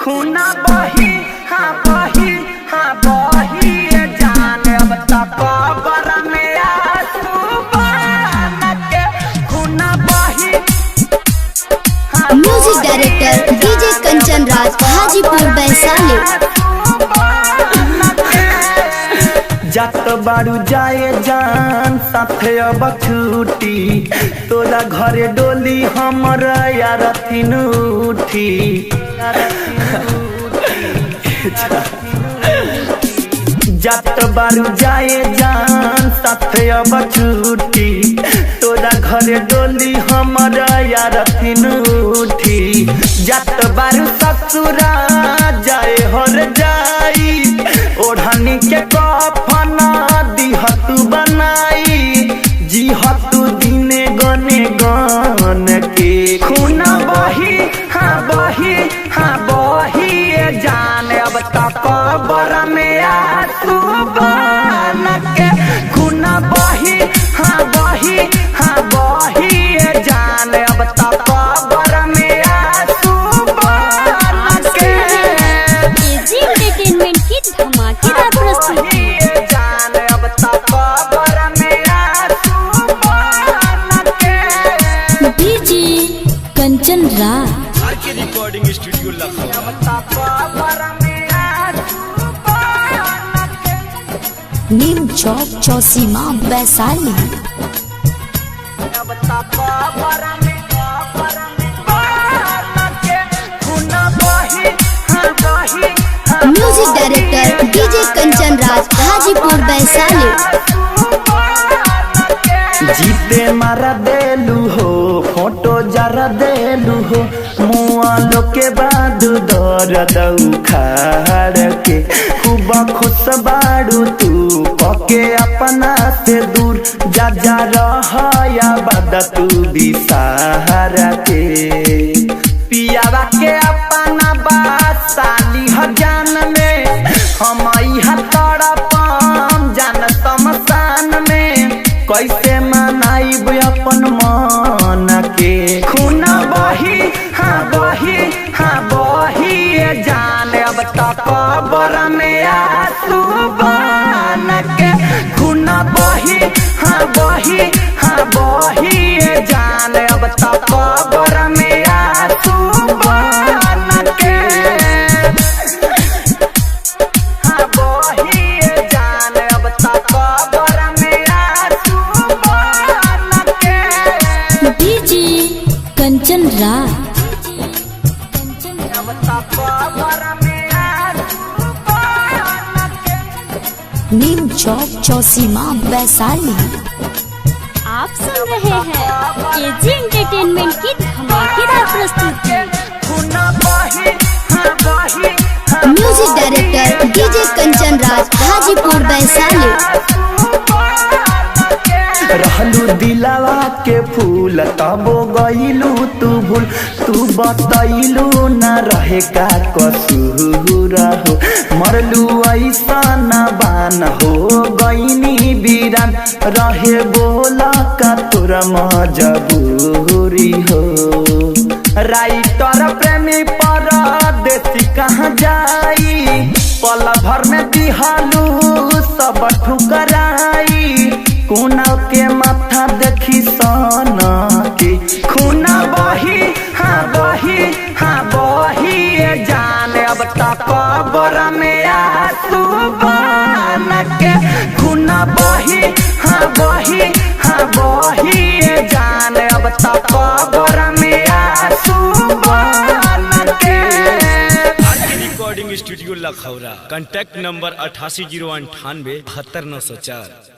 खूना बही हाँ बही जान अब तक कबर में आंसू बन के खूना बही। Music director DJ Kanchan Raj, Hajipur Vaishali. जत बारू जाए जान साथे अब छूटी, तोरा घरे डोली हमर यार तीन उठी। जत बारू जाए जान साथे अब छूटी, तोरा घरे डोली हमर यार तीन उठी। जत बारू ससुरा जाए हर जाई, ओढ़नी के कफन दिहतु बनाई, जीहतु दिने गने गन के खूना बही हाँ बही जान अब तक कबर में आंसू बन के खूना बही हाँ बही जान अब तक कबर में आंसू बन के। एजी एंटरटेनमेंट की धमाकेदार प्रस्तुति। जान अब तक कबर में आंसू बन के। DJ Kanchan Raj, recording studio Neem Chowk Chausima Vaishali. Music director DJ Kanchan Raj, Hajipur Vaishali. जीते मारा देलू हो, फोटो जरा देलू हो, मुआ लो के बाद दर्द उखाड़ के खूब खुश बाड़ू तू पके अपना से दूर जा जा रहा बाद तू बिसार के। पियावा के अपना बात साली हजान में, हम तड़पम जान शमशान में, कैसे मनाइब अपन मन के खूना बही हाँ बही जान अब तक कबर में आंसू बन के खूना बही हाँ बही जान अब तक कबर में आंसू बन के। हाँ बही जान अब तक कबर में आंसू बन के। डीजे कंचन राज, अब तक कबर में आंसू बन के। नीम चौक चौसीमा वैशाली। आप सुन रहे हैं एजी एंटरटेनमेंट की धमाकेदार प्रस्तुति। खूना बही हाँ बही music director DJ Kanchan Raj, Hajipur Vaishali. रहलू दिलावा के फूल तबो गईलू तू भूल, तू बतैलू न रहे का कसूर हो, मरलू ऐसा न बान हो गईनी बीरान, रहे बोला का तोरा मजबूरी हो। राइटर प्रेमी परदेसी कहाँ जाई, पल भर में दिहालू सब ठुकराई, खूना के माथा देखी सोना के खूना बही हाँ बही जान अब तक कबर में आंसू बन के खूना बही हाँ बही जान अब तक कबर में आंसू बन के। Recording studio Lakhaura, contact number 8809872904।